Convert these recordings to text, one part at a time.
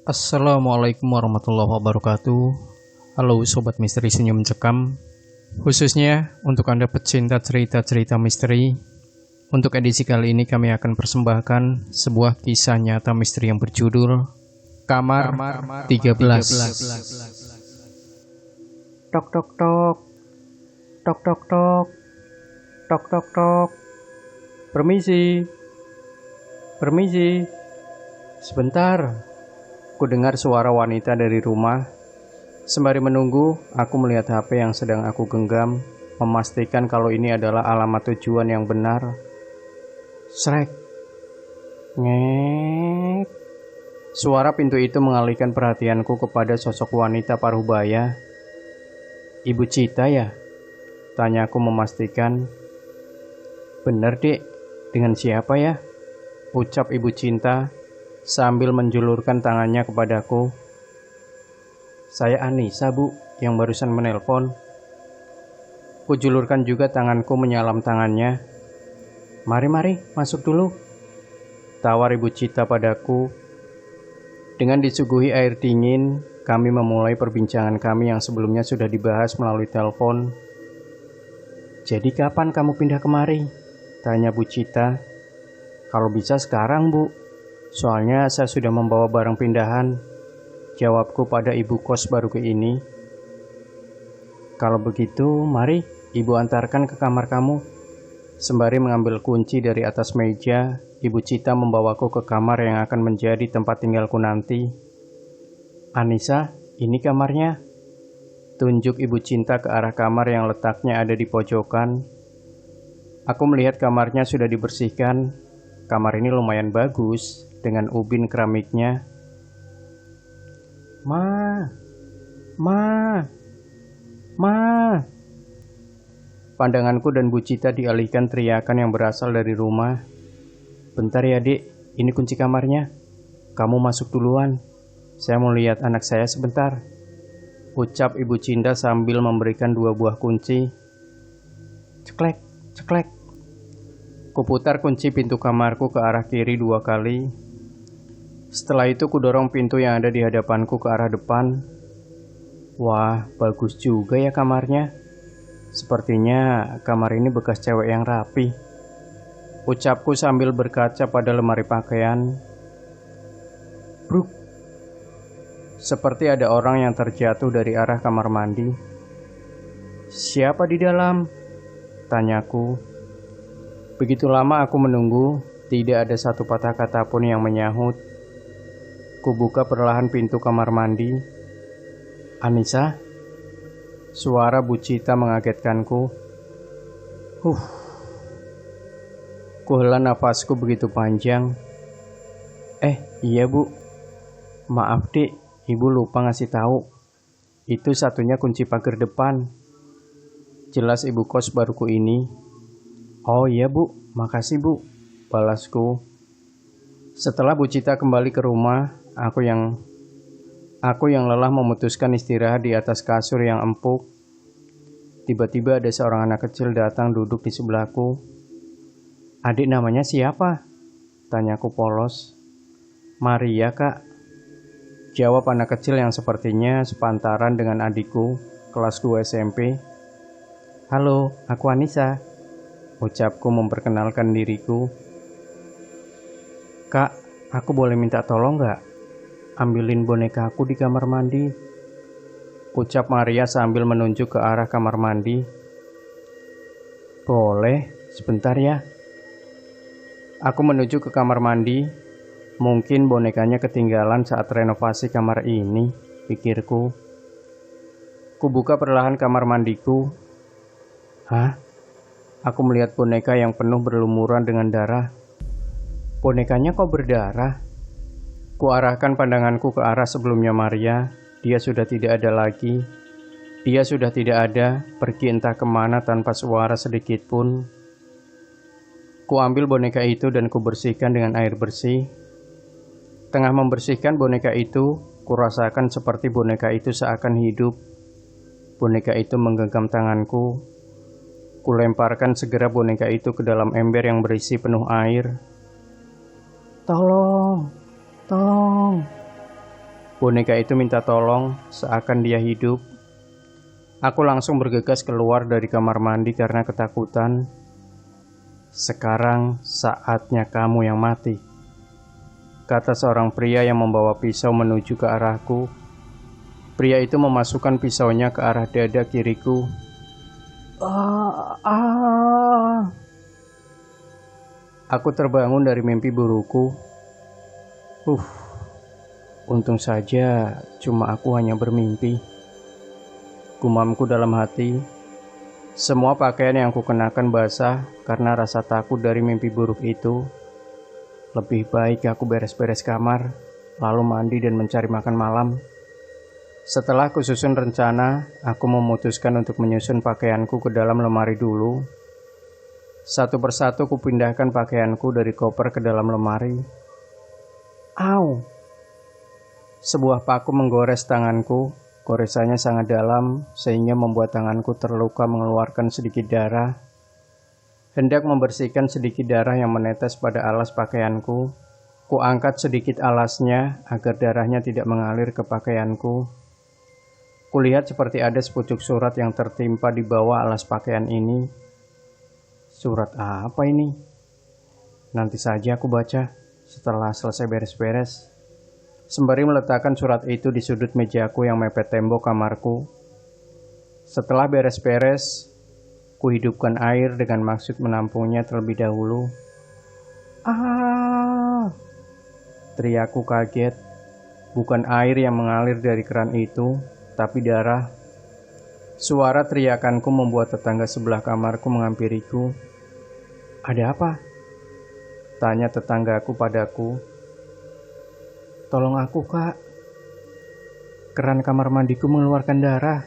Assalamualaikum warahmatullahi wabarakatuh. Halo Sobat Misteri Senyum Cekam. Khususnya untuk Anda pecinta cerita-cerita misteri, untuk edisi kali ini kami akan persembahkan sebuah kisah nyata misteri yang berjudul Kamar 13. Tok tok tok. Tok tok tok. Tok tok tok. Permisi. Permisi. Sebentar. Ku dengar suara wanita dari rumah. Sembari menunggu, aku melihat HP yang sedang aku genggam, memastikan kalau ini adalah alamat tujuan yang benar. Srek. Ngek. Suara pintu itu mengalihkan perhatianku kepada sosok wanita parubaya. Ibu Cita ya? Tanyaku memastikan. Benar, Dek. Dengan siapa ya? Ucap Ibu Cinta sambil menjulurkan tangannya kepadaku. Saya Anissa, Bu, yang barusan menelpon. Kujulurkan juga tanganku menyalam tangannya. Mari, masuk dulu. Tawar Ibu Cita padaku. Dengan disuguhi air dingin, kami memulai perbincangan kami yang sebelumnya sudah dibahas melalui telepon. Jadi kapan kamu pindah kemari? Tanya Bu Cita. Kalau bisa sekarang, Bu. Soalnya saya sudah membawa barang pindahan, jawabku pada ibu kos baruku ini. Kalau begitu, mari ibu antarkan ke kamar kamu. Sembari mengambil kunci dari atas meja, Ibu Cita membawaku ke kamar yang akan menjadi tempat tinggalku nanti. Anissa, ini kamarnya. Tunjuk Ibu Cinta ke arah kamar yang letaknya ada di pojokan. Aku melihat kamarnya sudah dibersihkan. Kamar ini lumayan bagus, dengan ubin keramiknya. Ma. Pandanganku dan Bu Cita dialihkan teriakan yang berasal dari rumah. Bentar ya, Dek, ini kunci kamarnya. Kamu masuk duluan. Saya mau lihat anak saya sebentar. Ucap Ibu Cinta sambil memberikan 2 buah kunci. Ceklek, ceklek. Kuputar kunci pintu kamarku ke arah kiri 2 kali. Setelah itu kudorong pintu yang ada di hadapanku ke arah depan. Wah, bagus juga ya kamarnya. Sepertinya kamar ini bekas cewek yang rapi. Ucapku sambil berkaca pada lemari pakaian. Bruk. Seperti ada orang yang terjatuh dari arah kamar mandi. Siapa di dalam? Tanyaku. Begitu lama aku menunggu, tidak ada satu patah kata pun yang menyahut. Kubuka perlahan pintu kamar mandi. Anissa? Suara Bu Cita mengagetkanku. Kuhela nafasku begitu panjang. Iya Bu. Maaf Dik, Ibu lupa ngasih tahu. Itu satunya kunci pagar depan. Jelas ibu kos baruku ini. Oh iya Bu, makasih Bu, balasku. Setelah Bu Cita kembali ke rumah, aku yang lelah memutuskan istirahat di atas kasur yang empuk. Tiba-tiba ada seorang anak kecil datang duduk di sebelahku. Adik namanya siapa? Tanyaku polos. Maria, Kak. Jawab anak kecil yang sepertinya sepantaran dengan adikku, kelas 2 SMP. Halo, aku Anissa. Ucapku memperkenalkan diriku. Kak, aku boleh minta tolong gak? Ambilin boneka aku di kamar mandi. Ucap Maria sambil menunjuk ke arah kamar mandi. Boleh, sebentar ya. Aku menuju ke kamar mandi. Mungkin bonekanya ketinggalan saat renovasi kamar ini, pikirku. Kubuka perlahan kamar mandiku. Hah? Aku melihat boneka yang penuh berlumuran dengan darah. Bonekanya kok berdarah? Kuarahkan pandanganku ke arah sebelumnya Maria. Dia sudah tidak ada lagi. Dia sudah tidak ada, pergi entah kemana tanpa suara sedikit pun. Kuambil boneka itu dan kubersihkan dengan air bersih. Tengah membersihkan boneka itu, kurasakan seperti boneka itu seakan hidup. Boneka itu menggenggam tanganku. Kulemparkan segera boneka itu ke dalam ember yang berisi penuh air. Tolong, tolong. Boneka itu minta tolong, seakan dia hidup. Aku langsung bergegas keluar dari kamar mandi karena ketakutan. Sekarang saatnya kamu yang mati, kata seorang pria yang membawa pisau menuju ke arahku. Pria itu memasukkan pisaunya ke arah dada kiriku. Aku terbangun dari mimpi burukku. Untung saja cuma aku hanya bermimpi. Gumamku dalam hati. Semua pakaian yang kukenakan basah karena rasa takut dari mimpi buruk itu. Lebih baik aku beres-beres kamar, lalu mandi dan mencari makan malam. Setelah kususun rencana, aku memutuskan untuk menyusun pakaianku ke dalam lemari dulu. Satu persatu kupindahkan pakaianku dari koper ke dalam lemari. Au! Sebuah paku menggores tanganku. Goresannya sangat dalam sehingga membuat tanganku terluka mengeluarkan sedikit darah. Hendak membersihkan sedikit darah yang menetes pada alas pakaianku. Kuangkat sedikit alasnya agar darahnya tidak mengalir ke pakaianku. Kulihat seperti ada sepucuk surat yang tertimpa di bawah alas pakaian ini. Surat apa ini? Nanti saja aku baca setelah selesai beres-beres. Sembari meletakkan surat itu di sudut mejaku yang mepet tembok kamarku. Setelah beres-beres, kuhidupkan air dengan maksud menampungnya terlebih dahulu. Teriakku kaget. Bukan air yang mengalir dari keran itu, tapi darah. Suara teriakanku membuat tetangga sebelah kamarku menghampiriku. Ada apa? Tanya tetanggaku padaku. Tolong aku, Kak. Keran kamar mandiku mengeluarkan darah,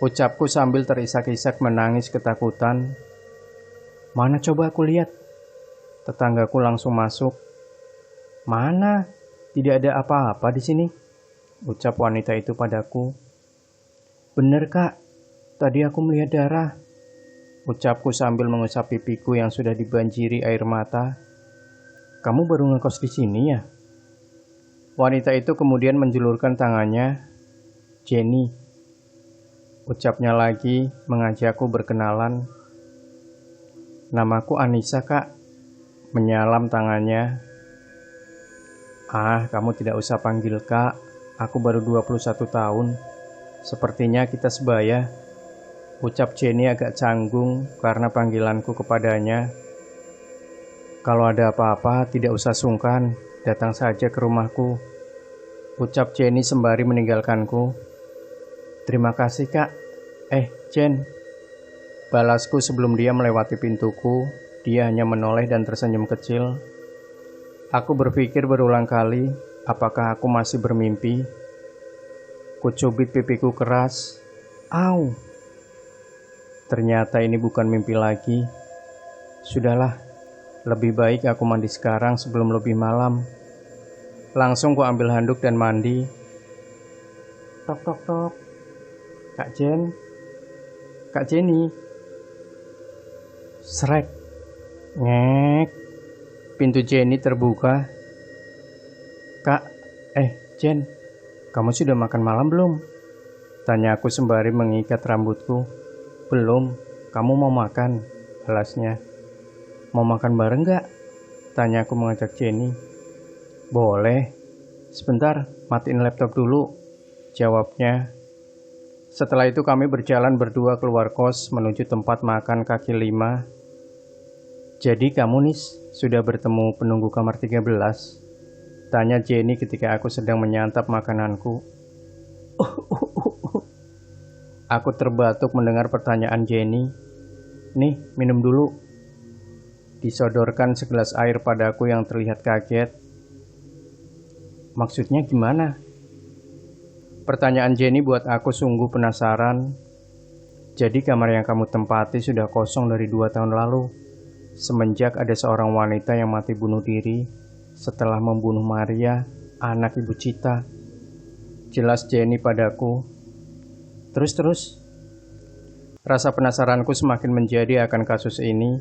ucapku sambil terisak-isak menangis ketakutan. Mana coba aku lihat? Tetanggaku langsung masuk. Mana? Tidak ada apa-apa di sini, ucap wanita itu padaku. Bener, Kak. Tadi aku melihat darah, ucapku sambil mengusap pipiku yang sudah dibanjiri air mata. Kamu baru ngekos di sini ya? Wanita itu kemudian menjulurkan tangannya. Jenny, ucapnya lagi mengajakku berkenalan. Namaku Anissa, Kak. Menyalam tangannya. Kamu tidak usah panggil Kak. Aku baru 21 tahun. Sepertinya kita sebaya. Ucap Jenny agak canggung karena panggilanku kepadanya. Kalau ada apa-apa tidak usah sungkan. Datang saja ke rumahku, ucap Jenny sembari meninggalkanku. Terima kasih, Kak. Jen, balasku sebelum dia melewati pintuku. Dia hanya menoleh dan tersenyum kecil. Aku berpikir berulang kali, apakah aku masih bermimpi? Kucubit pipiku keras. Au! Ternyata ini bukan mimpi lagi. Sudahlah, lebih baik aku mandi sekarang sebelum lebih malam. Langsung ku ambil handuk dan mandi. Tok tok tok. Kak Jen. Kak Jenny. Srek. Ngek. Pintu Jenny terbuka. Kak, Jen, kamu sudah makan malam belum? Tanya aku sembari mengikat rambutku. Belum, kamu mau makan? Balasnya. Mau makan bareng gak? Tanya aku mengajak Jenny. Boleh. Sebentar, matiin laptop dulu, jawabnya. Setelah itu kami berjalan berdua keluar kos menuju tempat makan kaki 5. Jadi kamu Nis, sudah bertemu penunggu kamar 13? Tanya Jenny ketika aku sedang menyantap makananku. Aku terbatuk mendengar pertanyaan Jenny. Nih, minum dulu. Disodorkan segelas air padaku yang terlihat kaget. Maksudnya gimana? Pertanyaan Jenny buat aku sungguh penasaran. Jadi kamar yang kamu tempati sudah kosong dari 2 tahun lalu, semenjak ada seorang wanita yang mati bunuh diri setelah membunuh Maria, anak Ibu Cita. Jelas Jenny padaku. Terus. Rasa penasaranku semakin menjadi akan kasus ini.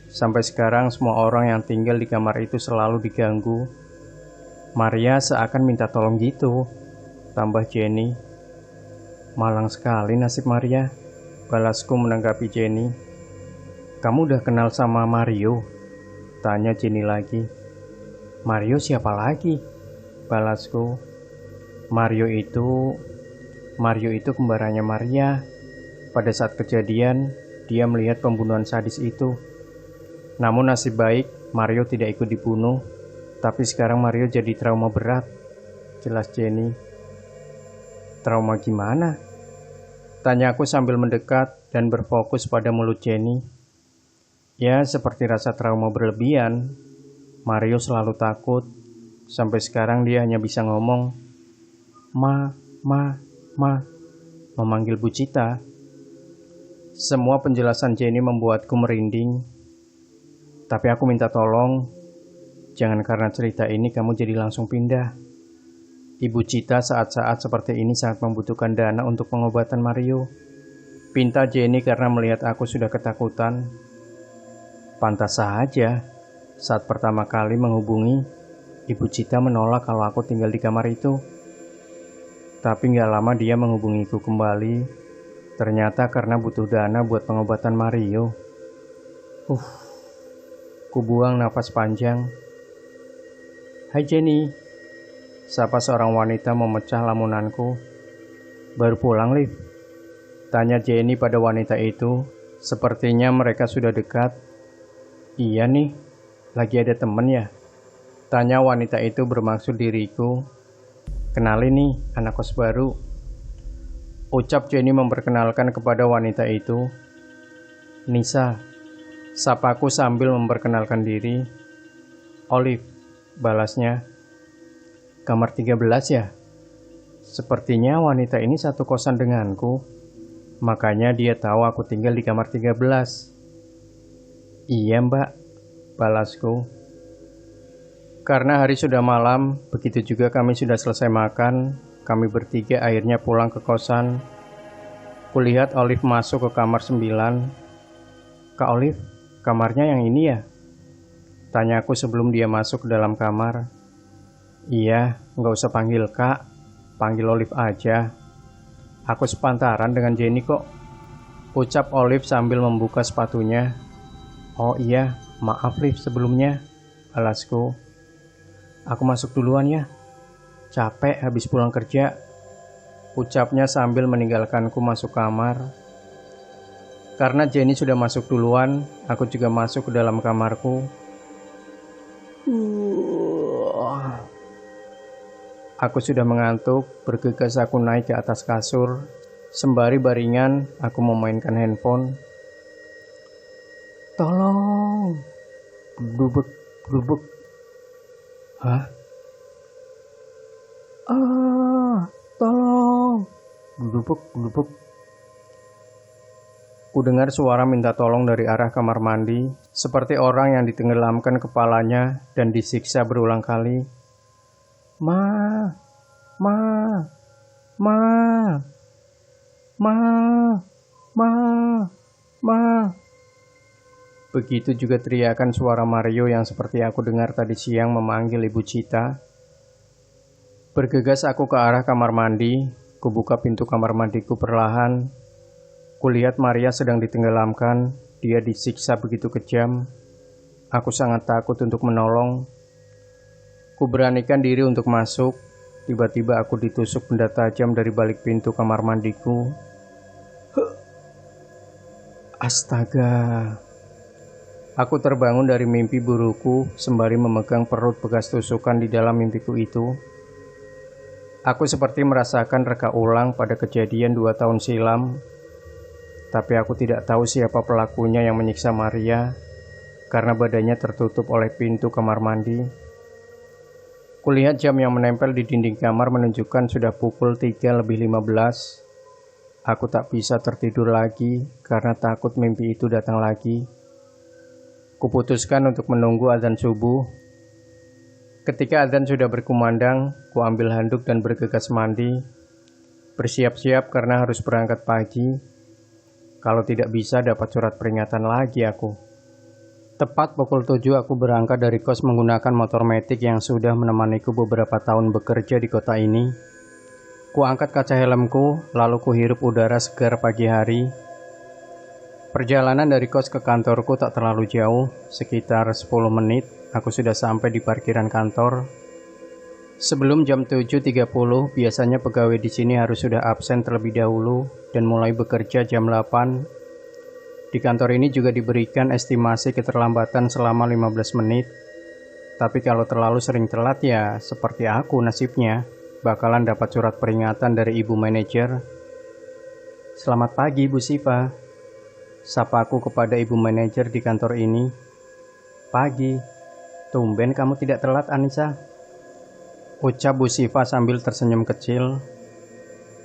Sampai sekarang semua orang yang tinggal di kamar itu selalu diganggu. Maria seakan minta tolong gitu, tambah Jenny. Malang sekali nasib Maria, balasku menanggapi Jenny. Kamu udah kenal sama Mario? Tanya Jenny lagi. Mario siapa lagi? Balasku. Mario itu kembarannya Maria. Pada saat kejadian, dia melihat pembunuhan sadis itu. Namun nasib baik, Mario tidak ikut dibunuh. Tapi sekarang Mario jadi trauma berat, jelas Jenny. Trauma gimana? Tanya aku sambil mendekat dan berfokus pada mulut Jenny. Ya, seperti rasa trauma berlebihan. Mario selalu takut. Sampai sekarang dia hanya bisa ngomong, Ma, memanggil Bu Cita. Semua penjelasan Jenny membuatku merinding. Tapi aku minta tolong, jangan karena cerita ini kamu jadi langsung pindah. Ibu Cita saat-saat seperti ini sangat membutuhkan dana untuk pengobatan Mario. Pinta Jenny karena melihat aku sudah ketakutan. Pantas saja, saat pertama kali menghubungi, Ibu Cita menolak kalau aku tinggal di kamar itu. Tapi gak lama dia menghubungiku kembali. Ternyata karena butuh dana buat pengobatan Mario. Ku buang nafas panjang. Hai Jenny, sapa seorang wanita memecah lamunanku. Baru pulang, Liv? Tanya Jenny pada wanita itu. Sepertinya mereka sudah dekat. Iya nih, lagi ada temen ya? Tanya wanita itu bermaksud diriku. Kenalin nih, anak kos baru. Ucap Jenny memperkenalkan kepada wanita itu. Nisa, sapaku sambil memperkenalkan diri. Olive, balasnya. Kamar 13 ya? Sepertinya wanita ini satu kosan denganku. Makanya dia tahu aku tinggal di kamar 13. Iya mbak, balasku. Karena hari sudah malam, begitu juga kami sudah selesai makan, kami bertiga akhirnya pulang ke kosan. Kulihat Olive masuk ke kamar 9. Kak Olive, kamarnya yang ini ya? Tanyaku sebelum dia masuk ke dalam kamar. Iya, nggak usah panggil kak, panggil Olive aja. Aku sepantaran dengan Jenny kok. Ucap Olive sambil membuka sepatunya. Oh iya, maaf Liv sebelumnya, balasku. Aku masuk duluan ya. Capek habis pulang kerja. Ucapnya sambil meninggalkanku masuk kamar. Karena Jenny sudah masuk duluan, aku juga masuk ke dalam kamarku. Aku sudah mengantuk, bergegas aku naik ke atas kasur. Sembari baringan, aku memainkan handphone. Tolong. Blubek. Hah? Tolong. Blubek. Ku dengar suara minta tolong dari arah kamar mandi, seperti orang yang ditenggelamkan kepalanya dan disiksa berulang kali. Ma. Begitu juga teriakan suara Mario yang seperti aku dengar tadi siang memanggil Ibu Cita. Bergegas aku ke arah kamar mandi, kubuka pintu kamar mandiku perlahan. Kulihat Maria sedang ditenggelamkan, dia disiksa begitu kejam. Aku sangat takut untuk menolong. Kuberanikan diri untuk masuk, tiba-tiba aku ditusuk benda tajam dari balik pintu kamar mandiku. Astaga. Aku terbangun dari mimpi burukku sembari memegang perut bekas tusukan di dalam mimpiku itu. Aku seperti merasakan reka ulang pada kejadian 2 tahun silam. Tapi aku tidak tahu siapa pelakunya yang menyiksa Maria karena badannya tertutup oleh pintu kamar mandi. Kulihat jam yang menempel di dinding kamar menunjukkan sudah pukul 3:15. Aku tak bisa tertidur lagi karena takut mimpi itu datang lagi. Kuputuskan untuk menunggu azan subuh. Ketika azan sudah berkumandang, ku ambil handuk dan bergegas mandi. Bersiap-siap karena harus berangkat pagi. Kalau tidak bisa dapat surat peringatan lagi aku. Tepat pukul 7 aku berangkat dari kos menggunakan motor metik yang sudah menemaniku beberapa tahun bekerja di kota ini. Kuangkat kaca helmku, lalu kuhirup udara segar pagi hari. Perjalanan dari kos ke kantorku tak terlalu jauh, sekitar 10 menit. Aku sudah sampai di parkiran kantor. Sebelum jam 7.30, biasanya pegawai di sini harus sudah absen terlebih dahulu dan mulai bekerja jam 8. Di kantor ini juga diberikan estimasi keterlambatan selama 15 menit. Tapi kalau terlalu sering telat ya seperti aku nasibnya, bakalan dapat surat peringatan dari ibu manajer. Selamat pagi Bu Siva. Sapa aku kepada ibu manajer di kantor ini. Pagi. Tumben kamu tidak telat, Anissa. Ucap Bu Siva sambil tersenyum kecil.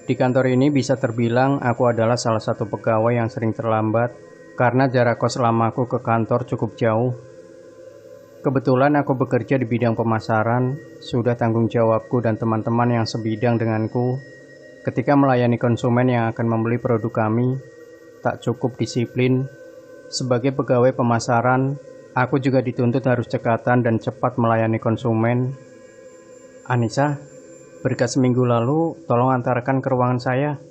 Di kantor ini bisa terbilang aku adalah salah satu pegawai yang sering terlambat karena jarak kos lamaku ke kantor cukup jauh. Kebetulan aku bekerja di bidang pemasaran, sudah tanggung jawabku dan teman-teman yang sebidang denganku ketika melayani konsumen yang akan membeli produk kami tak cukup disiplin. Sebagai pegawai pemasaran, aku juga dituntut harus cekatan dan cepat melayani konsumen. Anissa, berkas seminggu lalu tolong antarkan ke ruangan saya,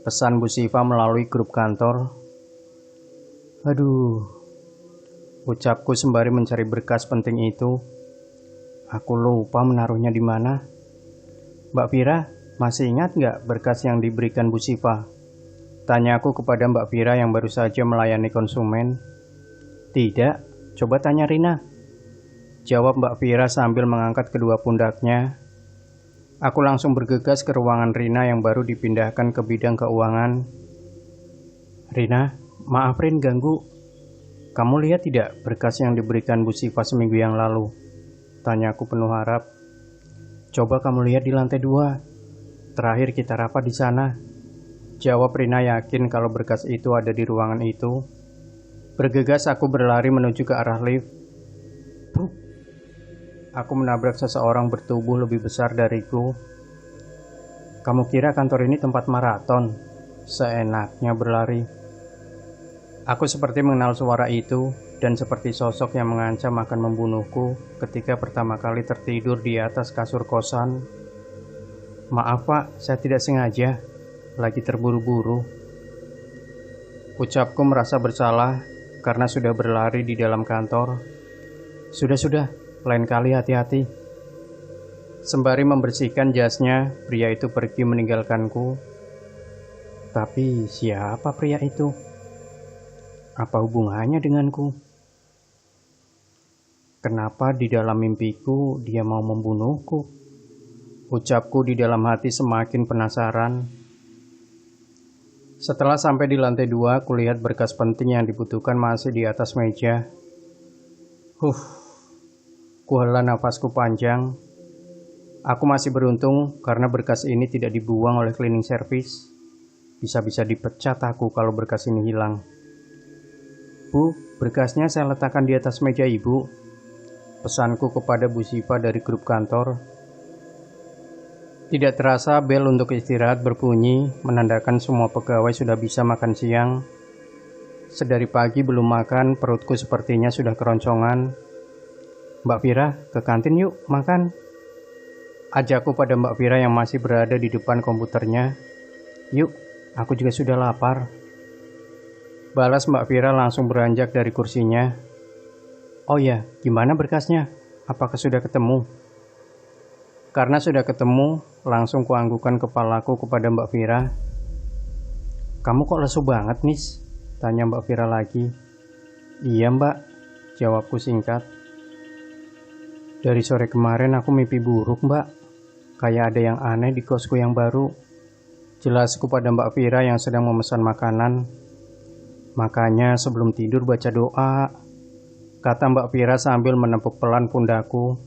pesan Bu Siva melalui grup kantor. Aduh, ucapku sembari mencari berkas penting itu. Aku lupa menaruhnya di mana. Mbak Vira, masih ingat nggak berkas yang diberikan Bu Siva? Tanya aku kepada Mbak Vira yang baru saja melayani konsumen. Tidak, coba tanya Rina, jawab Mbak Vira sambil mengangkat kedua pundaknya. Aku langsung bergegas ke ruangan Rina yang baru dipindahkan ke bidang keuangan. Rina, maaf Rin ganggu. Kamu lihat tidak berkas yang diberikan Bu Siva seminggu yang lalu? Tanya aku penuh harap. Coba kamu lihat di lantai 2. Terakhir kita rapat di sana. Jawab Rina yakin kalau berkas itu ada di ruangan itu. Bergegas aku berlari menuju ke arah lift. Bruk. Aku menabrak seseorang bertubuh lebih besar dariku. Kamu kira kantor ini tempat maraton? Seenaknya berlari. Aku seperti mengenal suara itu dan seperti sosok yang mengancam akan membunuhku ketika pertama kali tertidur di atas kasur kosan. Maaf Pak, saya tidak sengaja, lagi terburu-buru. Ucapku merasa bersalah karena sudah berlari di dalam kantor. Sudah, lain kali hati-hati. Sembari membersihkan jasnya, pria itu pergi meninggalkanku. Tapi siapa pria itu? Apa hubungannya denganku? Kenapa di dalam mimpiku dia mau membunuhku? Ucapku di dalam hati semakin penasaran. Setelah sampai di lantai 2, kulihat berkas penting yang dibutuhkan masih di atas meja. Kuhela nafasku panjang. Aku masih beruntung karena berkas ini tidak dibuang oleh cleaning service. Bisa-bisa dipecat aku kalau berkas ini hilang. Bu, berkasnya saya letakkan di atas meja Ibu. Pesanku kepada Bu Siva dari grup kantor. Tidak terasa bel untuk istirahat berbunyi, menandakan semua pegawai sudah bisa makan siang. Sedari pagi belum makan, perutku sepertinya sudah keroncongan. Mbak Vira, ke kantin yuk, makan. Ajakku pada Mbak Vira yang masih berada di depan komputernya. Yuk, aku juga sudah lapar. Balas Mbak Vira langsung beranjak dari kursinya. Oh ya, gimana berkasnya? Apakah sudah ketemu? Karena sudah ketemu, langsung kuanggukan kepalaku kepada Mbak Vira. Kamu kok lesu banget, Nis? Tanya Mbak Vira lagi. Iya Mbak, jawabku singkat. Dari sore kemarin aku mimpi buruk Mbak. Kayak ada yang aneh di kosku yang baru. Jelasku pada Mbak Vira yang sedang memesan makanan. Makanya sebelum tidur baca doa, kata Mbak Vira sambil menepuk pelan pundakku.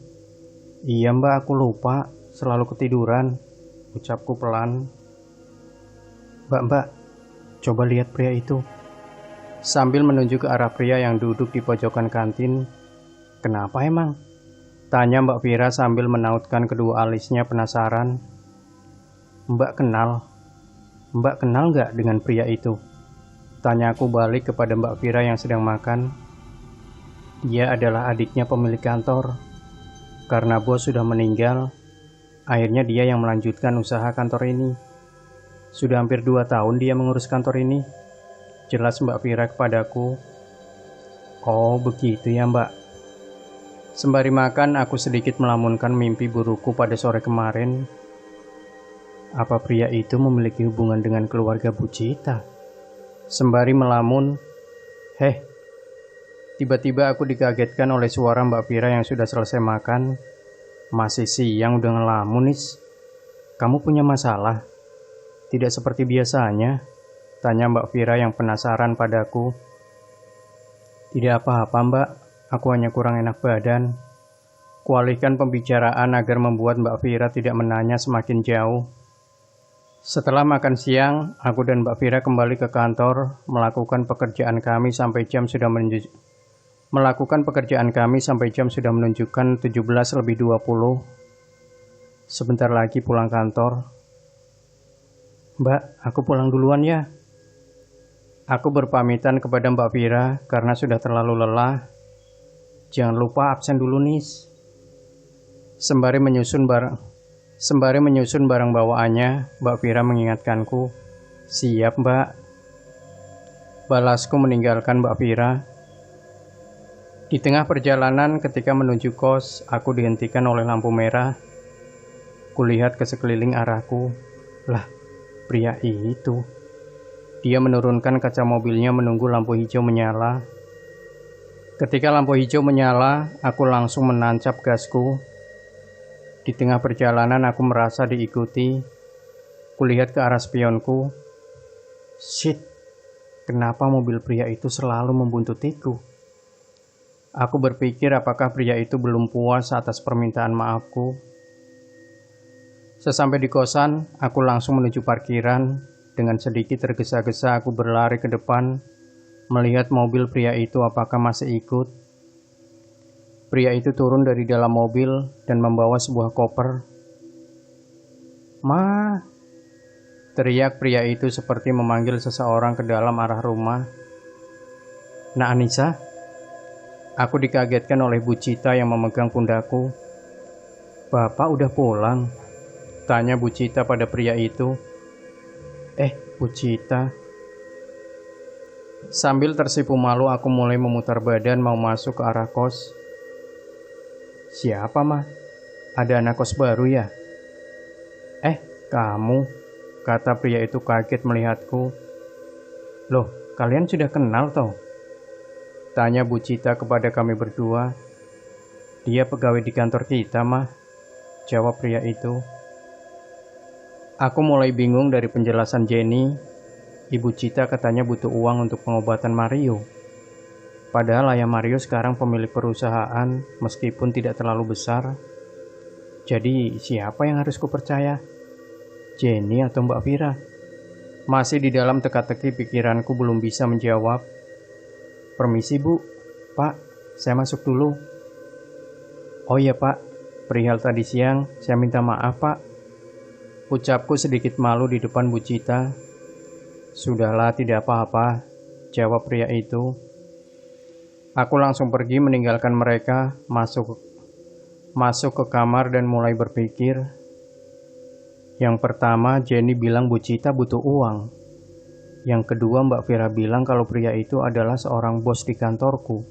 Iya Mbak, aku lupa, selalu ketiduran, ucapku pelan. Mbak, coba lihat pria itu. Sambil menunjuk ke arah pria yang duduk di pojokan kantin. Kenapa emang? Tanya Mbak Vira sambil menautkan kedua alisnya penasaran. Mbak kenal nggak dengan pria itu? Tanya aku balik kepada Mbak Vira yang sedang makan. Dia adalah adiknya pemilik kantor. Karena bos sudah meninggal, akhirnya dia yang melanjutkan usaha kantor ini. Sudah hampir 2 tahun dia mengurus kantor ini. Jelas Mbak Vira kepadaku. Oh begitu ya Mbak. Sembari makan, aku sedikit melamunkan mimpi burukku pada sore kemarin. Apa pria itu memiliki hubungan dengan keluarga Bu Cita? Sembari melamun, tiba-tiba aku dikagetkan oleh suara Mbak Vira yang sudah selesai makan. Masih siang udah ngelamun, Nis. Kamu punya masalah? Tidak seperti biasanya, tanya Mbak Vira yang penasaran padaku. Tidak apa-apa Mbak, aku hanya kurang enak badan. Kualihkan pembicaraan agar membuat Mbak Vira tidak menanya semakin jauh. Setelah makan siang, aku dan Mbak Vira kembali ke kantor, melakukan pekerjaan kami sampai jam sudah menunjukkan 17:20. Sebentar lagi pulang kantor. Mbak, aku pulang duluan ya. Aku berpamitan kepada Mbak Vira karena sudah terlalu lelah. Jangan lupa absen dulu, Nis. Sembari menyusun barang bawaannya, Mbak Vira mengingatkanku. Siap, Mbak. Balasku meninggalkan Mbak Vira. Di tengah perjalanan ketika menuju kos, aku dihentikan oleh lampu merah. Kulihat ke sekeliling arahku. Lah, pria itu. Dia menurunkan kaca mobilnya menunggu lampu hijau menyala. Ketika lampu hijau menyala, aku langsung menancap gasku. Di tengah perjalanan aku merasa diikuti. Kulihat ke arah spionku. Shit, kenapa mobil pria itu selalu membuntutiku? Aku berpikir apakah pria itu belum puas atas permintaan maafku. Sesampai di kosan, aku langsung menuju parkiran. Dengan sedikit tergesa-gesa aku berlari ke depan, melihat mobil pria itu apakah masih ikut. Pria itu turun dari dalam mobil dan membawa sebuah koper. Ma, teriak pria itu seperti memanggil seseorang ke dalam arah rumah. Nak Anissa? Aku dikagetkan oleh Bu Cita yang memegang pundakku. Bapak udah pulang? Tanya Bu Cita pada pria itu. Bu Cita. Sambil tersipu malu aku mulai memutar badan mau masuk ke arah kos. Siapa mah? Ada anak kos baru ya? Kamu? Kata pria itu kaget melihatku. Loh, kalian sudah kenal toh? Tanya Bu Cita kepada kami berdua. Dia pegawai di kantor kita mah, jawab pria itu. Aku mulai bingung dari penjelasan Jenny. Ibu Cita katanya butuh uang untuk pengobatan Mario. Padahal ayah Mario sekarang pemilik perusahaan meskipun tidak terlalu besar. Jadi siapa yang harus kupercaya? Jenny atau Mbak Vira? Masih di dalam teka-teki pikiranku belum bisa menjawab. Permisi Bu, Pak, saya masuk dulu. Oh iya Pak, perihal tadi siang saya minta maaf Pak. Ucapku sedikit malu di depan Bu Cita. Sudahlah, tidak apa-apa, jawab pria itu. Aku langsung pergi meninggalkan mereka, masuk ke kamar dan mulai berpikir. Yang pertama, Jenny bilang Bu Cita butuh uang. Yang kedua, Mbak Vira bilang kalau pria itu adalah seorang bos di kantorku.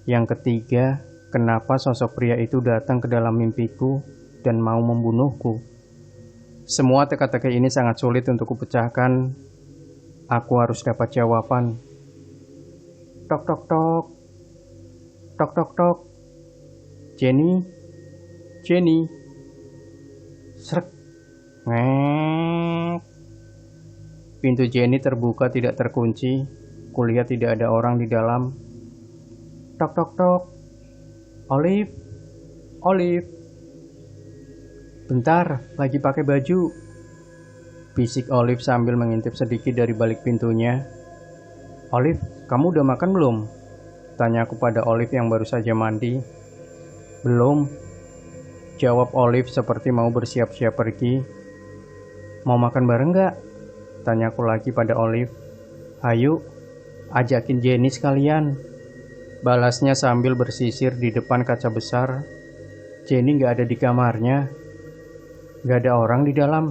Yang ketiga, kenapa sosok pria itu datang ke dalam mimpiku dan mau membunuhku? Semua teka-teki ini sangat sulit untuk kupecahkan. Aku harus dapat jawaban. Tok tok tok. Tok tok tok. Jenny. Jenny. Srek. Ngek. Pintu Jenny terbuka tidak terkunci. Kulihat tidak ada orang di dalam. Tok tok tok. Olive. Olive. Bentar, lagi pakai baju. Bisik Olive sambil mengintip sedikit dari balik pintunya. Olive, kamu udah makan belum? Tanya aku pada Olive yang baru saja mandi. Belum, jawab Olive seperti mau bersiap-siap pergi. Mau makan bareng gak? Tanyaku lagi pada Olive. Ayo, ajakin Jenny sekalian. balasnya sambil bersisir di depan kaca besar. Jenny gak ada di kamarnya. Gak ada orang di dalam.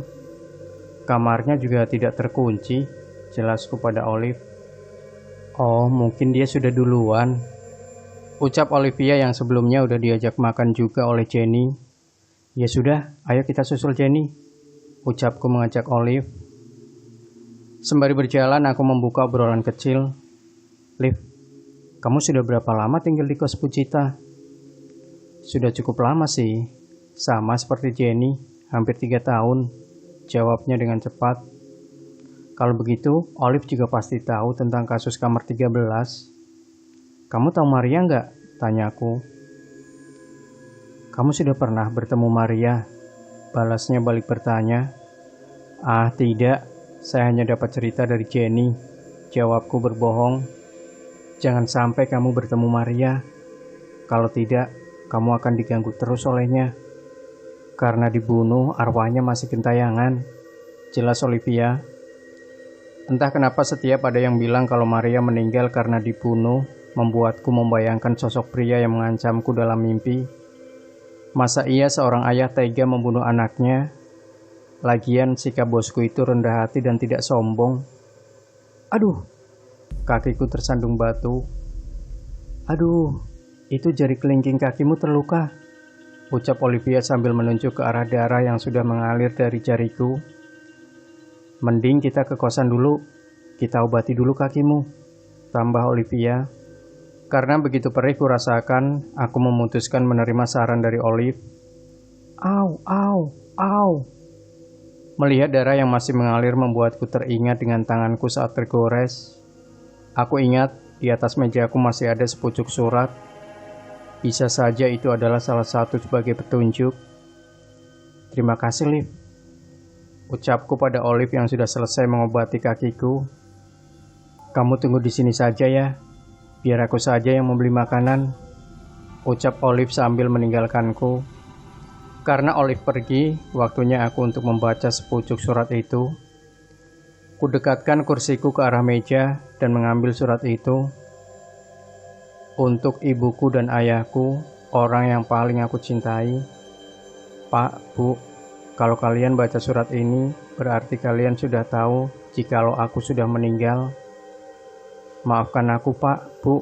Kamarnya juga tidak terkunci, jelasku pada Olive. Oh, mungkin dia sudah duluan, ucap Olivia yang sebelumnya udah diajak makan juga oleh Jenny. Ya sudah, ayo kita susul Jenny, ucapku mengajak Olive. Sembari berjalan aku membuka obrolan kecil. Liv, kamu sudah berapa lama tinggal di kos Bu Cita? Sudah cukup lama sih, sama seperti Jenny, hampir 3 tahun, jawabnya dengan cepat. Kalau begitu, Olive juga pasti tahu tentang kasus kamar 13. Kamu tahu Maria nggak? Tanyaku. Kamu sudah pernah bertemu Maria? Balasnya balik bertanya. Ah, tidak. Saya hanya dapat cerita dari Jenny. Jawabku berbohong. Jangan sampai kamu bertemu Maria. Kalau tidak, kamu akan diganggu terus olehnya. Karena dibunuh, arwahnya masih gentayangan, jelas Olivia. Entah kenapa setiap ada yang bilang kalau Maria meninggal karena dibunuh, membuatku membayangkan sosok pria yang mengancamku dalam mimpi. Masa iya seorang ayah tega membunuh anaknya? Lagian sikap bosku itu rendah hati dan tidak sombong. Aduh, kakiku tersandung batu. Aduh, itu jari kelingking kakimu terluka, ucap Olivia sambil menunjuk ke arah darah yang sudah mengalir dari jariku. Mending kita ke kosan dulu, kita obati dulu kakimu, tambah Olivia. Karena begitu perih ku rasakan, aku memutuskan menerima saran dari Olive. Au, au, au. Melihat darah yang masih mengalir membuatku teringat dengan tanganku saat tergores. Aku ingat di atas mejaku masih ada sepucuk surat. Bisa saja itu adalah salah satu sebagai petunjuk. Terima kasih, Liv, ucapku pada Olive yang sudah selesai mengobati kakiku. Kamu tunggu di sini saja ya, biar aku saja yang membeli makanan, ucap Olive sambil meninggalkanku. Karena Olive pergi, waktunya aku untuk membaca sepucuk surat itu. Kudekatkan kursiku ke arah meja dan mengambil surat itu. Untuk ibuku dan ayahku, orang yang paling aku cintai. Pak, Bu, kalau kalian baca surat ini, berarti kalian sudah tahu jikalau aku sudah meninggal. Maafkan aku, Pak, Bu.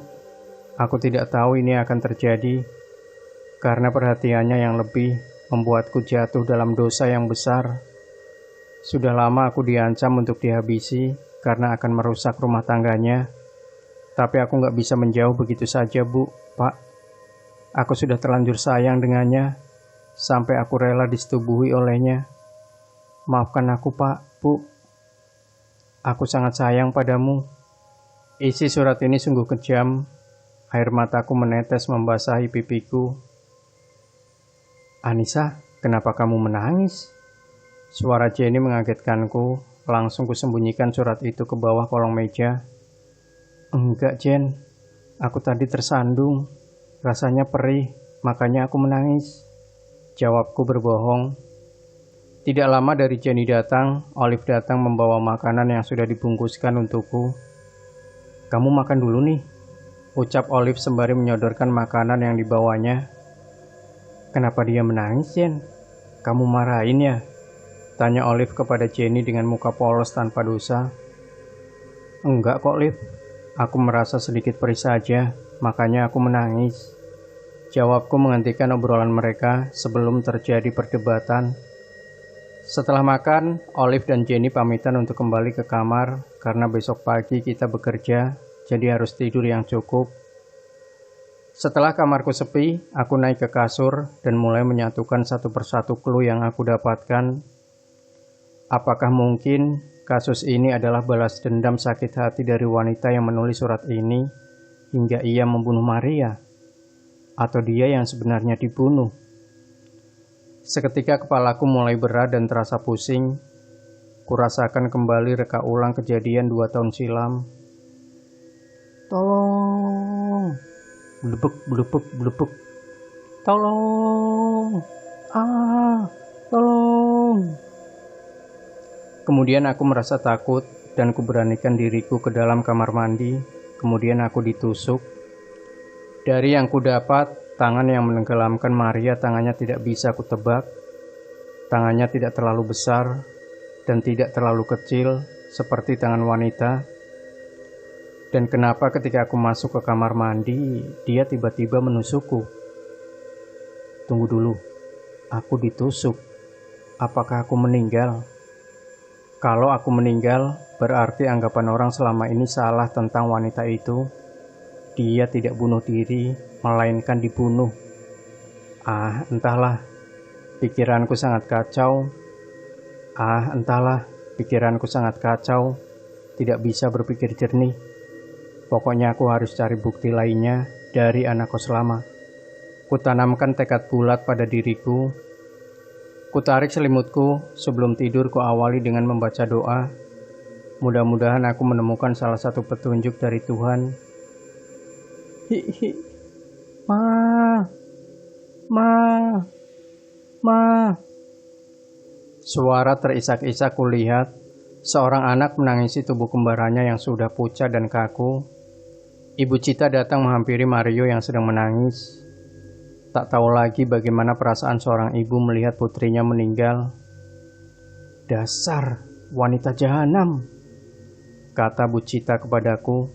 Aku tidak tahu ini akan terjadi, karena perhatiannya yang lebih membuatku jatuh dalam dosa yang besar. Sudah lama aku diancam untuk dihabisi karena akan merusak rumah tangganya. Tapi aku gak bisa menjauh begitu saja, Bu, Pak. Aku sudah terlanjur sayang dengannya, sampai aku rela disetubuhi olehnya. Maafkan aku, Pak, Bu. Aku sangat sayang padamu. Isi surat ini sungguh kejam. Air mataku menetes membasahi pipiku. Anissa, kenapa kamu menangis? Suara Jenny mengagetkanku. Langsung kusembunyikan surat itu ke bawah kolong meja. Enggak, Jen. Aku tadi tersandung. Rasanya perih, makanya aku menangis. Jawabku berbohong. Tidak lama dari Jenny datang, Olive datang membawa makanan yang sudah dibungkuskan untukku. Kamu makan dulu nih, ucap Olive sembari menyodorkan makanan yang dibawanya. Kenapa dia menangis, Jen? Kamu marahin ya? Tanya Olive kepada Jenny dengan muka polos tanpa dosa. Enggak kok, Liv. Aku merasa sedikit perih saja, makanya aku menangis. Jawabku menghentikan obrolan mereka sebelum terjadi perdebatan. Setelah makan, Olive dan Jenny pamitan untuk kembali ke kamar karena besok pagi kita bekerja, jadi harus tidur yang cukup. Setelah kamarku sepi, aku naik ke kasur dan mulai menyatukan satu persatu clue yang aku dapatkan. Apakah mungkin kasus ini adalah balas dendam sakit hati dari wanita yang menulis surat ini hingga ia membunuh Maria? Atau dia yang sebenarnya dibunuh? Seketika kepalaku mulai berat dan terasa pusing. Kurasakan kembali reka ulang kejadian 2 tahun silam. Tolong! Blebek, blebek, blebek. Tolong! Tolong! Kemudian aku merasa takut dan kuberanikan diriku ke dalam kamar mandi. Kemudian aku ditusuk. Dari yang kudapat, tangan yang menenggelamkan Maria tangannya tidak bisa kutebak. Tangannya tidak terlalu besar dan tidak terlalu kecil seperti tangan wanita. Dan kenapa ketika aku masuk ke kamar mandi, dia tiba-tiba menusukku? Tunggu dulu, aku ditusuk. Apakah aku meninggal? Kalau aku meninggal, berarti anggapan orang selama ini salah tentang wanita itu. Dia tidak bunuh diri, melainkan dibunuh. Entahlah, pikiranku sangat kacau. Tidak bisa berpikir jernih. Pokoknya aku harus cari bukti lainnya dari anak kos lama. Kutanamkan tekad bulat pada diriku. Kutarik selimutku sebelum tidur, kuawali dengan membaca doa. Mudah-mudahan aku menemukan salah satu petunjuk dari Tuhan. Ma. Suara terisak-isak kulihat. Seorang anak menangisi tubuh kembarannya yang sudah pucat dan kaku. Ibu Cita datang menghampiri Mario yang sedang menangis. Tak tahu lagi bagaimana perasaan seorang ibu melihat putrinya meninggal. "Dasar wanita jahanam," kata Bu Cita kepadaku.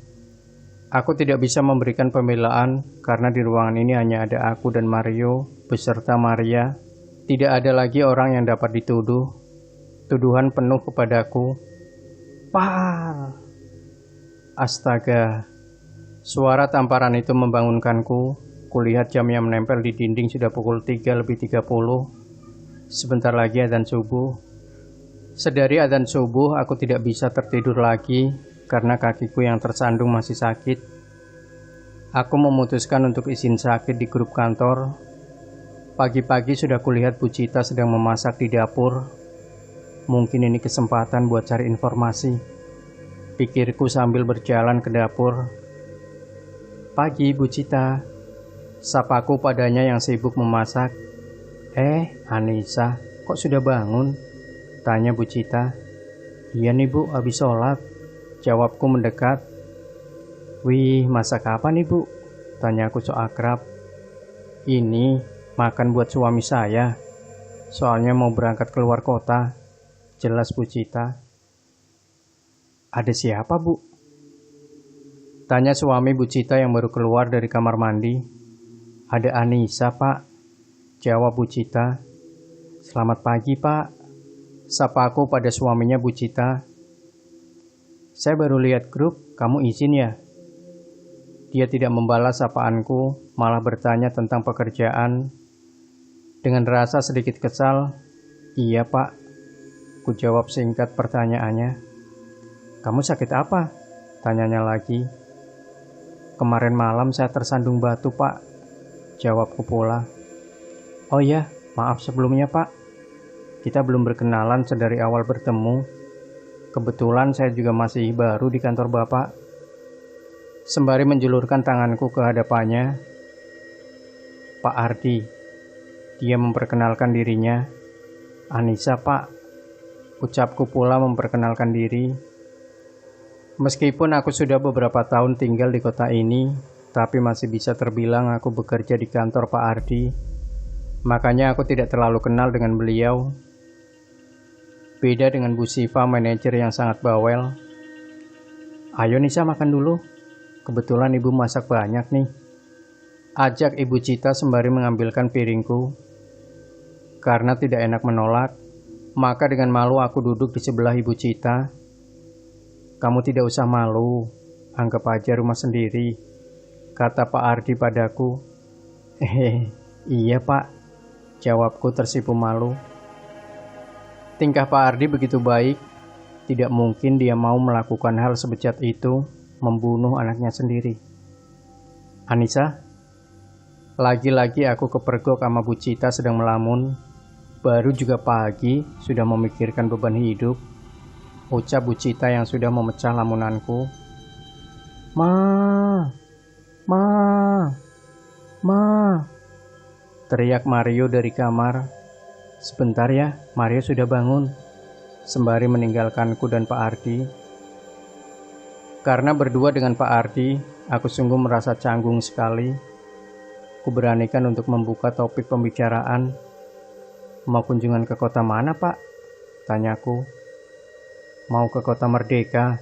Aku tidak bisa memberikan pembelaan karena di ruangan ini hanya ada aku dan Mario beserta Maria. Tidak ada lagi orang yang dapat dituduh. Tuduhan penuh kepadaku. Astaga. Suara tamparan itu membangunkanku. Kulihat jam yang menempel di dinding sudah pukul 3:30. Sebentar lagi adzan subuh. Sedari adzan subuh, aku tidak bisa tertidur lagi karena kakiku yang tersandung masih sakit. Aku memutuskan untuk izin sakit di grup kantor. Pagi-pagi sudah kulihat Bu Cita sedang memasak di dapur. Mungkin ini kesempatan buat cari informasi, pikirku sambil berjalan ke dapur. "Pagi, Bu Cita," sapaku padanya yang sibuk memasak. Anissa, kok sudah bangun?" tanya Bu Cita. "Iya nih Bu, habis sholat," jawabku mendekat. "Wih, masak apa nih Bu?" tanyaku so akrab. "Ini makan buat suami saya, soalnya mau berangkat keluar kota," jelas Bu Cita. "Ada siapa Bu?" tanya suami Bu Cita yang baru keluar dari kamar mandi. "Ada Anissa Pak," jawab Bu Cita. "Selamat pagi Pak," sapaku pada suaminya Bu Cita. "Saya baru lihat grup, kamu izin ya?" Dia tidak membalas sapaanku, malah bertanya tentang pekerjaan. Dengan rasa sedikit kesal, "Iya Pak," ku jawab singkat pertanyaannya. "Kamu sakit apa?" tanyanya lagi. "Kemarin malam saya tersandung batu Pak," jawabku pula. "Oh ya, maaf sebelumnya Pak. Kita belum berkenalan sedari awal bertemu. Kebetulan saya juga masih baru di kantor Bapak." Sembari menjulurkan tanganku ke hadapannya. "Pak Ardi," dia memperkenalkan dirinya. "Anissa Pak," ucapku pula memperkenalkan diri. Meskipun aku sudah beberapa tahun tinggal di kota ini, tapi masih bisa terbilang aku bekerja di kantor Pak Ardi. Makanya aku tidak terlalu kenal dengan beliau. Beda dengan Bu Siva, manajer yang sangat bawel. "Ayo Nisa, makan dulu. Kebetulan ibu masak banyak nih," ajak Ibu Cita sembari mengambilkan piringku. Karena tidak enak menolak, maka dengan malu aku duduk di sebelah Ibu Cita. "Kamu tidak usah malu, anggap aja rumah sendiri," kata Pak Ardi padaku. Iya Pak," jawabku tersipu malu. Tingkah Pak Ardi begitu baik, tidak mungkin dia mau melakukan hal sebejat itu, membunuh anaknya sendiri. "Anissa," lagi-lagi aku kepergok sama Bu Cita sedang melamun. Baru juga pagi, sudah memikirkan beban hidup, ucap Bu Cita yang sudah memecah lamunanku. Ma, teriak Mario dari kamar. "Sebentar ya, Mario sudah bangun," sembari meninggalkanku dan Pak Ardi. Karena berdua dengan Pak Ardi, aku sungguh merasa canggung sekali. Kuberanikan untuk membuka topik pembicaraan. Mau kunjungan ke kota mana, Pak? Tanyaku. Mau ke kota Merdeka.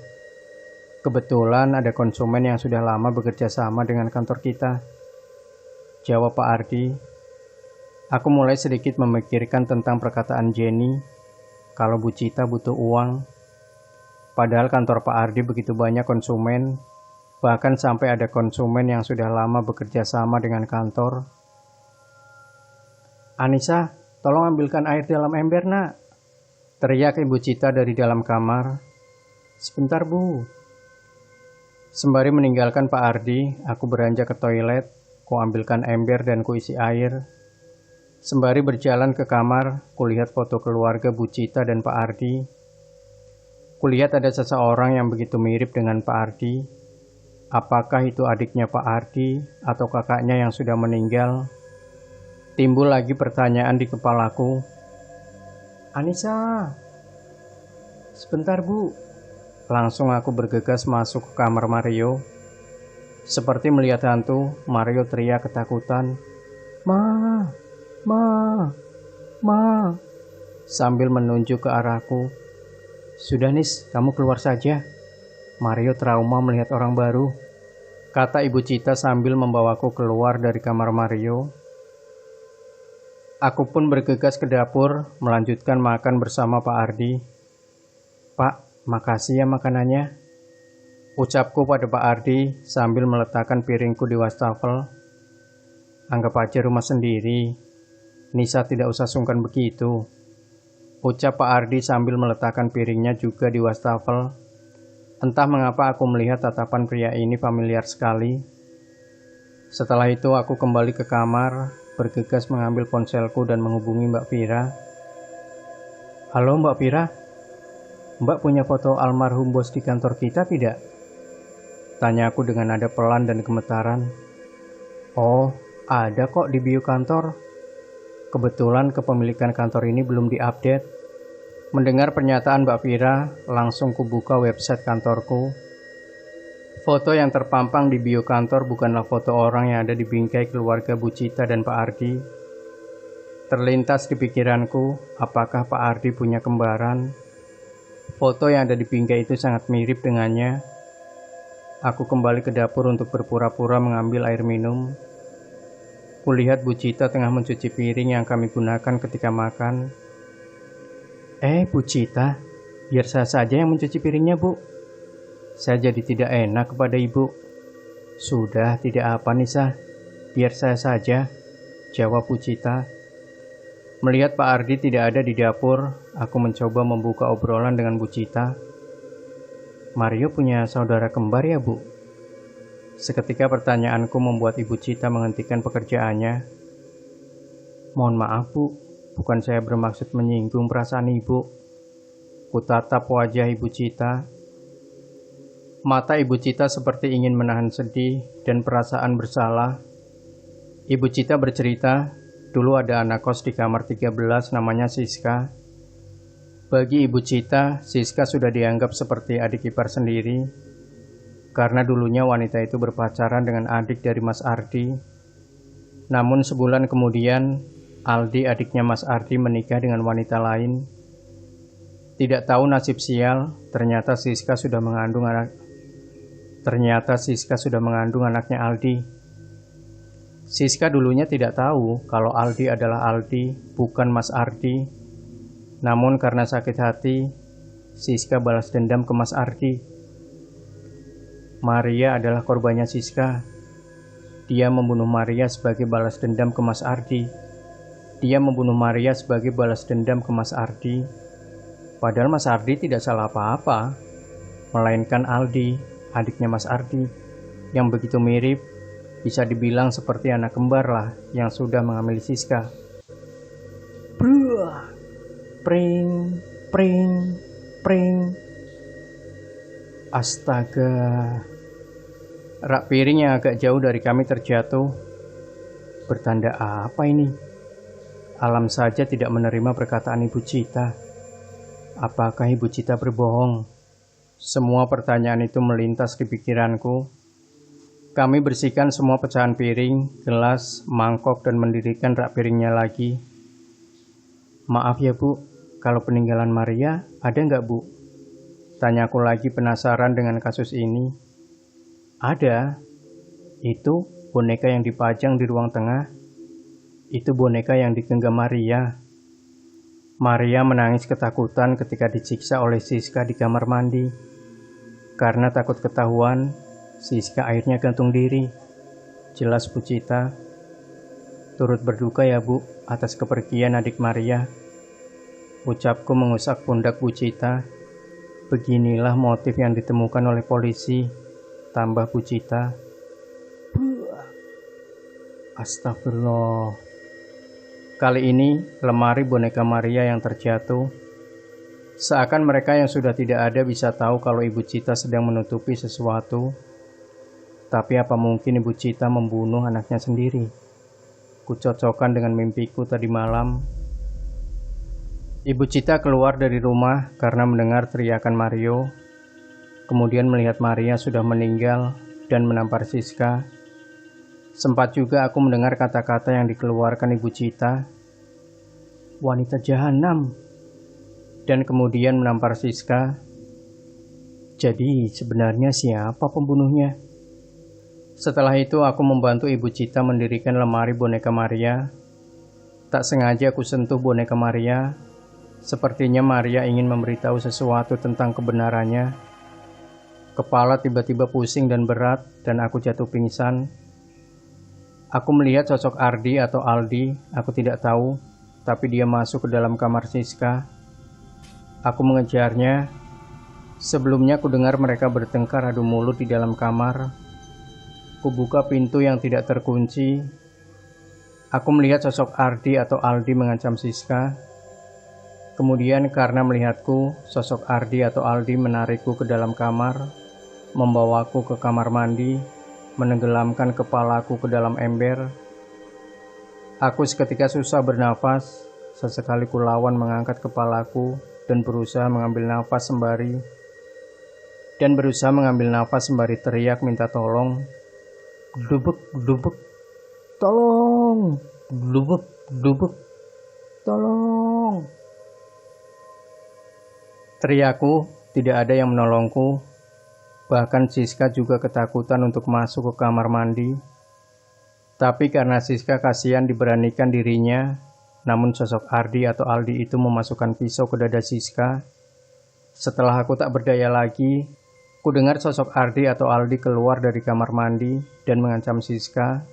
Kebetulan ada konsumen yang sudah lama bekerja sama dengan kantor kita. Jawab Pak Ardi. Aku mulai sedikit memikirkan tentang perkataan Jenny kalau Bu Cita butuh uang. Padahal kantor Pak Ardi begitu banyak konsumen, bahkan sampai ada konsumen yang sudah lama bekerja sama dengan kantor. Anissa, tolong ambilkan air dalam ember, nak. Teriak Ibu Cita dari dalam kamar. Sebentar, Bu. Sembari meninggalkan Pak Ardi, aku beranjak ke toilet. Ku ambilkan ember dan ku isi air. Sembari berjalan ke kamar, kulihat foto keluarga Bu Cita dan Pak Ardi. Kulihat ada seseorang yang begitu mirip dengan Pak Ardi. Apakah itu adiknya Pak Ardi atau kakaknya yang sudah meninggal? Timbul lagi pertanyaan di kepalaku. Anissa, sebentar Bu. Langsung aku bergegas masuk ke kamar Mario. Seperti melihat hantu, Mario teriak ketakutan. Ma, sambil menunjuk ke arahku. Sudah Nis, kamu keluar saja. Mario trauma melihat orang baru, kata Ibu Cita sambil membawaku keluar dari kamar Mario. Aku pun bergegas ke dapur, melanjutkan makan bersama Pak Ardi. Pak, makasih ya makanannya. Ucapku pada Pak Ardi sambil meletakkan piringku di wastafel. Anggap aja rumah sendiri. Nisa tidak usah sungkan begitu. Ucap Pak Ardi sambil meletakkan piringnya juga di wastafel. Entah mengapa aku melihat tatapan pria ini familiar sekali. Setelah itu aku kembali ke kamar, bergegas mengambil ponselku dan menghubungi Mbak Vira. Halo Mbak Vira, Mbak punya foto almarhum bos di kantor kita tidak? Tanya aku dengan nada pelan dan gemetaran. Oh, ada kok di bio kantor. Kebetulan kepemilikan kantor ini belum diupdate. Mendengar pernyataan Mbak Vira, langsung kubuka website kantorku. Foto yang terpampang di bio kantor bukanlah foto orang yang ada di bingkai keluarga Bu Cita dan Pak Ardi. Terlintas di pikiranku, apakah Pak Ardi punya kembaran? Foto yang ada di bingkai itu sangat mirip dengannya. Aku kembali ke dapur untuk berpura-pura mengambil air minum. Kulihat Bu Cita tengah mencuci piring yang kami gunakan ketika makan. Bu Cita, biar saya saja yang mencuci piringnya, Bu. Saya jadi tidak enak kepada Ibu. Sudah, tidak apa Nisa. Biar saya saja, jawab Bu Cita. Melihat Pak Ardi tidak ada di dapur, aku mencoba membuka obrolan dengan Bu Cita. Mario punya saudara kembar ya, Bu? Seketika pertanyaanku membuat Ibu Cita menghentikan pekerjaannya. Mohon maaf, Bu. Bukan saya bermaksud menyinggung perasaan Ibu. Kutatap wajah Ibu Cita. Mata Ibu Cita seperti ingin menahan sedih dan perasaan bersalah. Ibu Cita bercerita, dulu ada anak kos di kamar 13 namanya Siska. Bagi Ibu Cita, Siska sudah dianggap seperti adik ipar sendiri. Karena dulunya wanita itu berpacaran dengan adik dari Mas Ardi. Namun sebulan kemudian, Aldi adiknya Mas Ardi menikah dengan wanita lain. Tidak tahu nasib sial, ternyata Siska sudah mengandung anaknya Aldi. Siska dulunya tidak tahu kalau Aldi adalah Aldi, bukan Mas Ardi. Namun karena sakit hati, Siska balas dendam ke Mas Ardi. Maria adalah korbannya Siska. Dia membunuh Maria sebagai balas dendam ke Mas Ardi. Padahal Mas Ardi tidak salah apa-apa, melainkan Aldi, adiknya Mas Ardi, yang begitu mirip, bisa dibilang seperti anak kembar lah yang sudah mengambil Siska. Bruh, pring, pring, pring. Astaga. Rak piring yang agak jauh dari kami terjatuh. Bertanda apa ini? Alam saja tidak menerima perkataan Ibu Cita. Apakah Ibu Cita berbohong? Semua pertanyaan itu melintas di pikiranku. Kami bersihkan semua pecahan piring, gelas, mangkok, dan mendirikan rak piringnya lagi. Maaf ya Bu, kalau peninggalan Maria ada nggak Bu? Tanyaku lagi penasaran dengan kasus ini. Ada, itu boneka yang dipajang di ruang tengah. Itu boneka yang digenggam Maria. Maria menangis ketakutan ketika disiksa oleh Siska di kamar mandi. Karena takut ketahuan, Siska akhirnya gantung diri. Jelas Bu Cita. Turut berduka ya Bu atas kepergian adik Maria. Ucapku mengusap pundak Bu Cita. Beginilah motif yang ditemukan oleh polisi, tambah Bu Cita. Astagfirullah. Kali ini lemari boneka Maria yang terjatuh. Seakan mereka yang sudah tidak ada bisa tahu kalau Ibu Cita sedang menutupi sesuatu. Tapi apa mungkin Ibu Cita membunuh anaknya sendiri? Kucocokkan dengan mimpiku tadi malam. Ibu Cita keluar dari rumah karena mendengar teriakan Mario. Kemudian melihat Maria sudah meninggal dan menampar Siska. Sempat juga aku mendengar kata-kata yang dikeluarkan Ibu Cita. Wanita jahanam. Dan kemudian menampar Siska. Jadi sebenarnya siapa pembunuhnya? Setelah itu aku membantu Ibu Cita mendirikan lemari boneka Maria. Tak sengaja aku sentuh boneka Maria. Sepertinya Maria ingin memberitahu sesuatu tentang kebenarannya. Kepala tiba-tiba pusing dan berat dan aku jatuh pingsan. Aku melihat sosok Ardi atau Aldi, aku tidak tahu, tapi dia masuk ke dalam kamar Siska. Aku mengejarnya. Sebelumnya aku dengar mereka bertengkar adu mulut di dalam kamar. Kubuka pintu yang tidak terkunci. Aku melihat sosok Ardi atau Aldi mengancam Siska. Kemudian karena melihatku, sosok Ardi atau Aldi menarikku ke dalam kamar, membawaku ke kamar mandi, menenggelamkan kepalaku ke dalam ember. Aku seketika susah bernafas. Sesekali kulawan mengangkat kepalaku dan berusaha mengambil nafas sembari teriak minta tolong. Glubuk, glubuk, tolong, glubuk, glubuk, tolong. Teriakku, tidak ada yang menolongku. Bahkan Siska juga ketakutan untuk masuk ke kamar mandi. Tapi karena Siska kasihan diberanikan dirinya, namun sosok Ardi atau Aldi itu memasukkan pisau ke dada Siska. Setelah aku tak berdaya lagi, ku dengar sosok Ardi atau Aldi keluar dari kamar mandi dan mengancam Siska.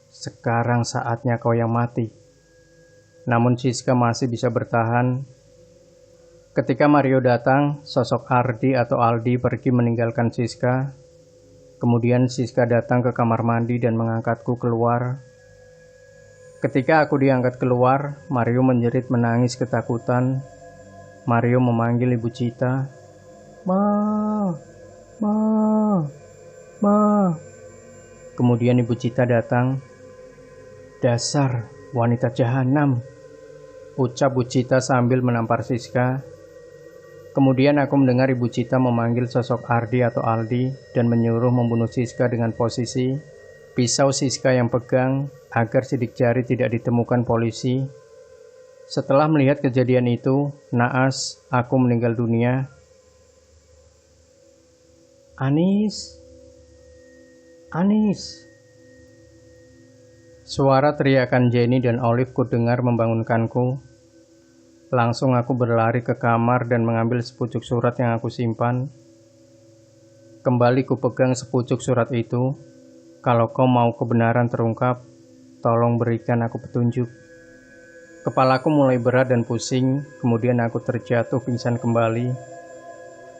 Sekarang saatnya kau yang mati. Namun Siska masih bisa bertahan. Ketika Mario datang, sosok Ardi atau Aldi pergi meninggalkan Siska. Kemudian Siska datang ke kamar mandi dan mengangkatku keluar. Ketika aku diangkat keluar, Mario menjerit menangis ketakutan. Mario memanggil Ibu Cita. Ma, Ma, Ma. Kemudian Ibu Cita datang. Dasar wanita jahanam, ucap Bu Cita sambil menampar Siska. Kemudian aku mendengar Ibu Cita memanggil sosok Ardi atau Aldi dan menyuruh membunuh Siska dengan posisi pisau Siska yang pegang agar sidik jari tidak ditemukan polisi. Setelah melihat kejadian itu, naas aku meninggal dunia. Anis, Anis. Suara teriakan Jenny dan Olive kudengar membangunkanku. Langsung aku berlari ke kamar dan mengambil sepucuk surat yang aku simpan. Kembali kupegang sepucuk surat itu. Kalau kau mau kebenaran terungkap, tolong berikan aku petunjuk. Kepalaku mulai berat dan pusing, kemudian aku terjatuh pingsan kembali.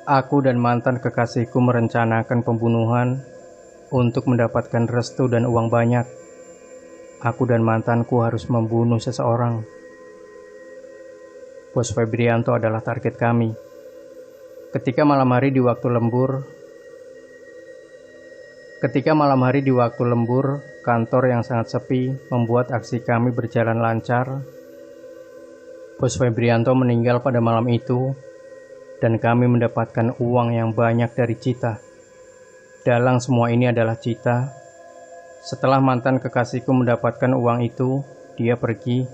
Aku dan mantan kekasihku merencanakan pembunuhan untuk mendapatkan restu dan uang banyak. Aku dan mantanku harus membunuh seseorang. Bos Febrianto adalah target kami. Ketika malam hari di waktu lembur, kantor yang sangat sepi membuat aksi kami berjalan lancar. Bos Febrianto meninggal pada malam itu, dan kami mendapatkan uang yang banyak dari Cita. dalang semua ini adalah Cita. Setelah mantan kekasihku mendapatkan uang itu, dia pergi.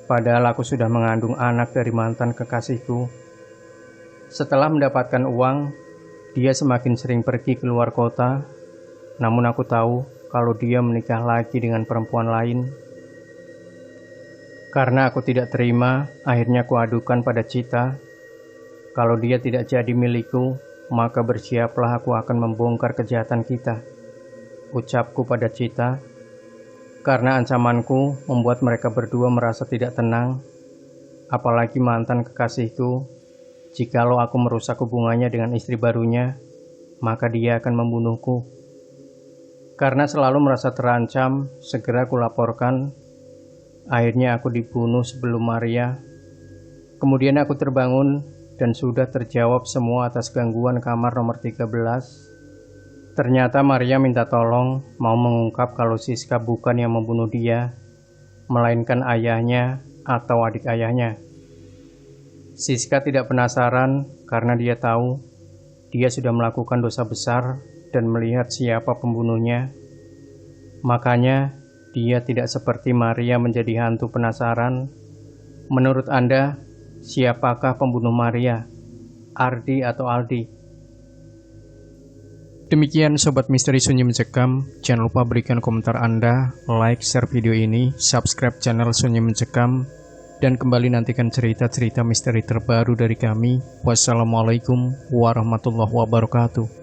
Padahal aku sudah mengandung anak dari mantan kekasihku. Setelah mendapatkan uang, dia semakin sering pergi keluar kota. Namun aku tahu kalau dia menikah lagi dengan perempuan lain. Karena aku tidak terima, akhirnya aku adukan pada Cita. Kalau dia tidak jadi milikku, maka bersiaplah aku akan membongkar kejahatan kita. Ucapku pada Cita. Karena ancamanku membuat mereka berdua merasa tidak tenang, apalagi mantan kekasihku. Jikalau aku merusak hubungannya dengan istri barunya, maka dia akan membunuhku. Karena selalu merasa terancam, segera kulaporkan. Akhirnya aku dibunuh sebelum Maria. Kemudian aku terbangun dan sudah terjawab semua atas gangguan kamar nomor 13. Ternyata Maria minta tolong mau mengungkap kalau Siska bukan yang membunuh dia, melainkan ayahnya atau adik ayahnya. Siska tidak penasaran karena dia tahu dia sudah melakukan dosa besar dan melihat siapa pembunuhnya. Makanya dia tidak seperti Maria menjadi hantu penasaran. Menurut Anda, siapakah pembunuh Maria? Ardi atau Aldi? Demikian Sobat Misteri Sunyi Mencekam, jangan lupa berikan komentar Anda, like, share video ini, subscribe channel Sunyi Mencekam, dan kembali nantikan cerita-cerita misteri terbaru dari kami. Wassalamualaikum warahmatullahi wabarakatuh.